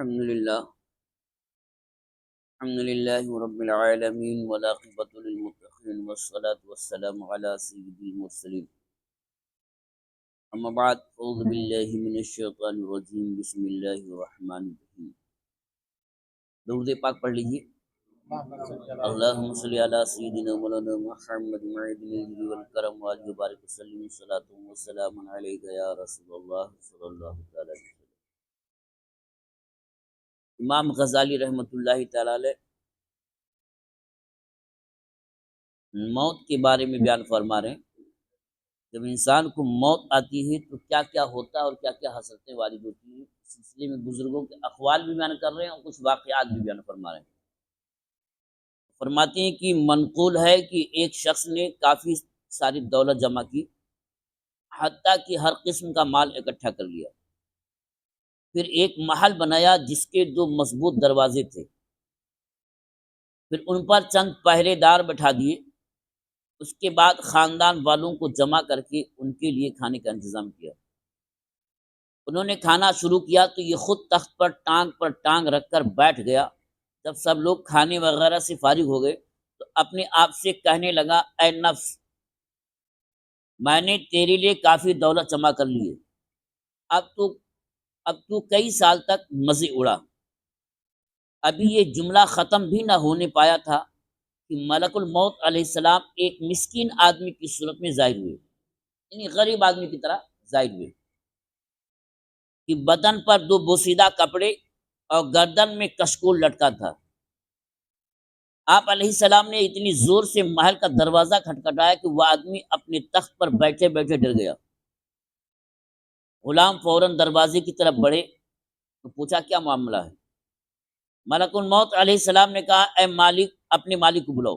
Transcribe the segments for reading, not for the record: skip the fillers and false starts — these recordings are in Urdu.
الحمد للہ رب العالمین والعاقبۃ للمتقین والصلاة والسلام علی سید المرسلین اما بعد اعوذ باللہ من الشیطان الرجیم بسم اللہ الرحمن الرحیم۔ درود پاک پڑھ لیجیے۔ اللہم صلی علی سیدنا مولانا محمد معدن الجود والکرم وآلہ وبارک وسلم صلاۃ وسلام علیک یا رسول اللہ صلی اللہ تعالی علیہ وسلم۔ امام غزالی رحمۃ اللہ تعالی علیہ موت کے بارے میں بیان فرما رہے ہیں۔ جب انسان کو موت آتی ہے تو کیا کیا ہوتا ہے اور کیا کیا حسرتیں وارد ہوتی ہیں، اس سلسلے میں بزرگوں کے اقوال بھی بیان کر رہے ہیں اور کچھ واقعات بھی بیان فرما رہے ہیں۔ فرماتے ہیں کہ منقول ہے کہ ایک شخص نے کافی ساری دولت جمع کی، حتیٰ کہ ہر قسم کا مال اکٹھا کر لیا۔ پھر ایک محل بنایا جس کے 2 مضبوط دروازے تھے، پھر ان پر چند پہرے دار بٹھا دیے۔ اس کے بعد خاندان والوں کو جمع کر کے ان کے لیے کھانے کا انتظام کیا۔ انہوں نے کھانا شروع کیا تو یہ خود تخت پر ٹانگ رکھ کر بیٹھ گیا۔ جب سب لوگ کھانے وغیرہ سے فارغ ہو گئے تو اپنے آپ سے کہنے لگا، اے نفس، میں نے تیرے لیے کافی دولت جمع کر لی ہے، اب تو کئی سال تک مزے اڑا۔ ابھی یہ جملہ ختم بھی نہ ہونے پایا تھا کہ ملک الموت علیہ السلام ایک مسکین آدمی کی صورت میں ظاہر ہوئے، یعنی غریب آدمی کی طرح ظاہر ہوئے، کہ بدن پر 2 بوسیدہ کپڑے اور گردن میں کشکول لٹکا تھا۔ آپ علیہ السلام نے اتنی زور سے محل کا دروازہ کھٹکھٹایا کہ وہ آدمی اپنے تخت پر بیٹھے بیٹھے ڈر گیا۔ غلام فوراً دروازے کی طرف بڑھے تو پوچھا، کیا معاملہ ہے؟ ملک الموت علیہ السلام نے کہا، اے مالک، اپنے مالک کو بلاؤ۔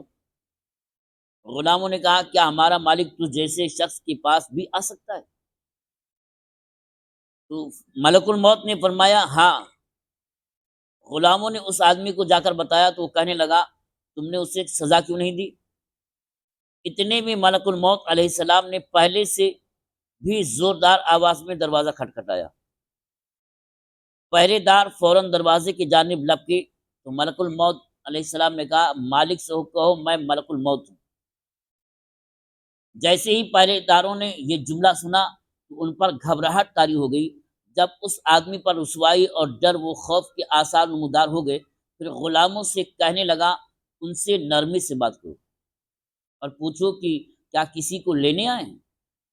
غلاموں نے کہا، کیا ہمارا مالک تجھ جیسے شخص کے پاس بھی آ سکتا ہے؟ تو ملک الموت نے فرمایا، ہاں۔ غلاموں نے اس آدمی کو جا کر بتایا تو وہ کہنے لگا، تم نے اسے سزا کیوں نہیں دی؟ اتنے میں ملک الموت علیہ السلام نے پہلے سے بھی زوردار آواز میں دروازہ کھٹکھٹایا۔ پہرے دار فوراً دروازے کی جانب لپکے تو ملک الموت علیہ السلام نے کہا، مالک سے کہو میں ملک الموت ہوں۔ جیسے ہی پہرے داروں نے یہ جملہ سنا تو ان پر گھبراہٹ طاری ہو گئی۔ جب اس آدمی پر رسوائی اور ڈر و خوف کے آثار نمودار ہو گئے، پھر غلاموں سے کہنے لگا، ان سے نرمی سے بات کرو اور پوچھو کہ کیا کسی کو لینے آئے ہیں؟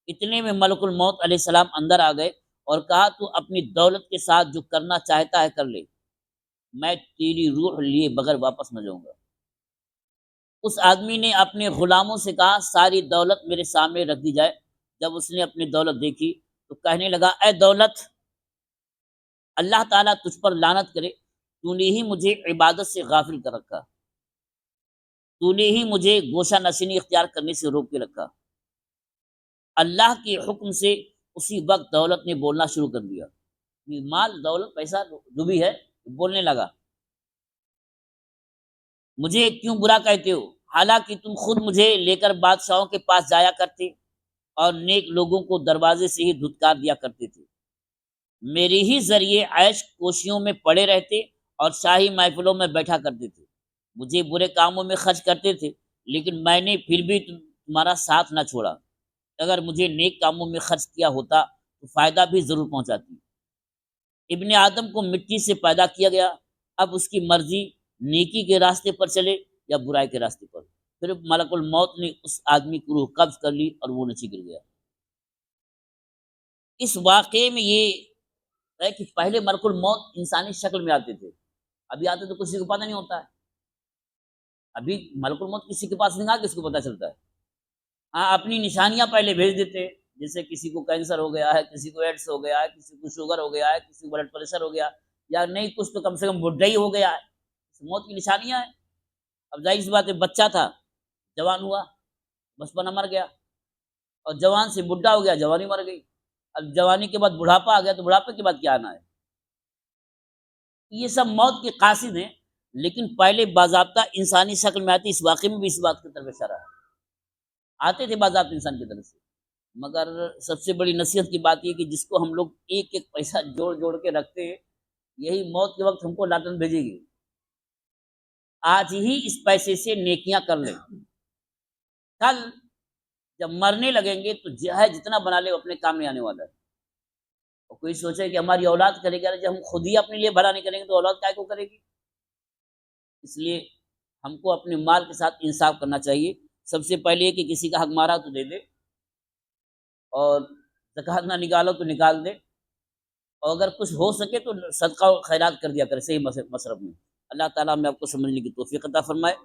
اتنے میں ملک الموت علیہ السلام اندر آ گئے اور کہا، تو اپنی دولت کے ساتھ جو کرنا چاہتا ہے کر لے، میں تیری روح لیے بغیر واپس نہ جاؤں گا۔ اس آدمی نے اپنے غلاموں سے کہا، ساری دولت میرے سامنے رکھ دی جائے۔ جب اس نے اپنی دولت دیکھی تو کہنے لگا، اے دولت، اللہ تعالیٰ تجھ پر لعنت کرے، تو نے ہی مجھے عبادت سے غافل کر رکھا، تو نے ہی مجھے گوشہ نشینی اختیار کرنے سے روک کے رکھا۔ اللہ کے حکم سے اسی وقت دولت نے بولنا شروع کر دیا، مال دولت پیسہ جو بھی ہے بولنے لگا، مجھے کیوں برا کہتے ہو، حالانکہ تم خود مجھے لے کر بادشاہوں کے پاس جایا کرتے اور نیک لوگوں کو دروازے سے ہی دھتکار دیا کرتے تھے، میرے ہی ذریعے عیش کوشیوں میں پڑے رہتے اور شاہی محفلوں میں بیٹھا کرتے تھے، مجھے برے کاموں میں خرچ کرتے تھے، لیکن میں نے پھر بھی تمہارا ساتھ نہ چھوڑا۔ اگر مجھے نیک کاموں میں خرچ کیا ہوتا تو فائدہ بھی ضرور پہنچاتی۔ ابن آدم کو مٹی سے پیدا کیا گیا، اب اس کی مرضی نیکی کے راستے پر چلے یا برائی کے راستے پر۔ پھر ملک الموت نے اس آدمی کی روح قبض کر لی اور وہ نیچے گر گیا۔ اس واقعے میں یہ ہے کہ پہلے ملک الموت انسانی شکل میں آتے تھے، ابھی آتے تو کسی کو پتہ نہیں ہوتا ہے، ابھی ملک الموت کسی کے پاس نہیں آ، کسی کو پتہ چلتا ہے۔ ہاں، اپنی نشانیاں پہلے بھیج دیتے، جیسے کسی کو کینسر ہو گیا ہے، کسی کو ایڈس ہو گیا ہے، کسی کو شوگر ہو گیا ہے، کسی کو بلڈ پریشر ہو گیا، یا نہیں کچھ تو کم سے کم بڈھا ہی ہو گیا ہے، موت کی نشانیاں ہیں۔ اب ظاہر سی بات ہے، بچہ تھا، جوان ہوا، بچپنا مر گیا، اور جوان سے بڈھا ہو گیا، جوانی مر گئی۔ اب جوانی کے بعد بڑھاپا آ گیا تو بڑھاپے کے بعد کیا آنا ہے؟ یہ سب موت کے قاصد ہیں، لیکن پہلے باضابطہ انسانی شکل میں آتی۔ اس واقعے میں بھی اس بات کی طرف اشارہ ہے، آتے تھے باضابطہ انسان کی طرف سے۔ مگر سب سے بڑی نصیحت کی بات یہ کہ جس کو ہم لوگ ایک ایک پیسہ جوڑ جوڑ کے رکھتے ہیں، یہی موت کے وقت ہم کو لانت بھیجے گی. آج ہی اس پیسے سے نیکیاں کر لیں، کل جب مرنے لگیں گے تو ہے جتنا بنا لے اپنے کام نہیں آنے والا ہے. اور کوئی سوچے کہ ہماری اولاد کرے گا، جب ہم خود ہی اپنے لیے بھلا نہیں کریں گے تو اولاد کائے کو کرے گی. اس لیے ہم کو اپنے مال کے ساتھ انصاف کرنا چاہیے. سب سے پہلے یہ کہ کسی کا حق مارا تو دے دے، اور زکوٰۃ نہ نکالو تو نکال دے، اور اگر کچھ ہو سکے تو صدقہ و خیرات کر دیا کرے صحیح مصرف میں. اللہ تعالیٰ ہمیں آپ کو سمجھنے کی توفیق عطا فرمائے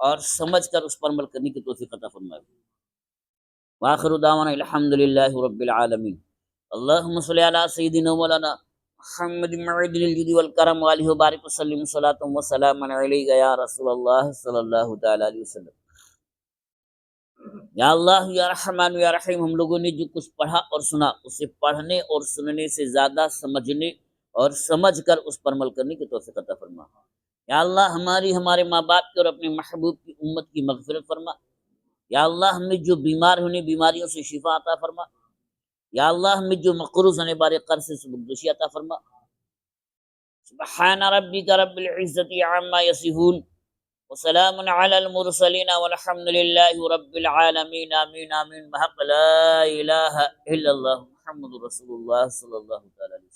اور سمجھ کر اس پر عمل کرنے کی توفیق عطا فرمائے. وآخر دعوانا الحمد للہ رب العالمین. اللہم صلی علی سیدنا مولانا محمد معدن الجود والکرم وآلہ وبارک وسلم صلاۃ وسلام علیک یا رسول اللہ صلی اللہ تعالی علیہ وسلم. یا اللہ یا رحمان یا رحیم، ہم لوگوں نے جو کچھ پڑھا اور سنا اسے پڑھنے اور سننے سے زیادہ سمجھنے اور سمجھ کر اس پر عمل کرنے کی توفیق عطا فرما. یا اللہ ہماری، ہمارے ماں باپ کی اور اپنے محبوب کی امت کی مغفرت فرما. یا اللہ ہمیں جو بیمار ہونے بیماریوں سے شفا عطا فرما. یا اللہ ہمیں جو مقروض ہونے بارے قرض سے بخشی عطا فرما. سبحان ربک رب العزت عما یصفون وسلام علی المرسلین والحمد للہ رب العالمین. آمین آمین بحق لا الہ الا اللہ محمد رسول اللہ صلی اللہ تعالی علیہ وسلم.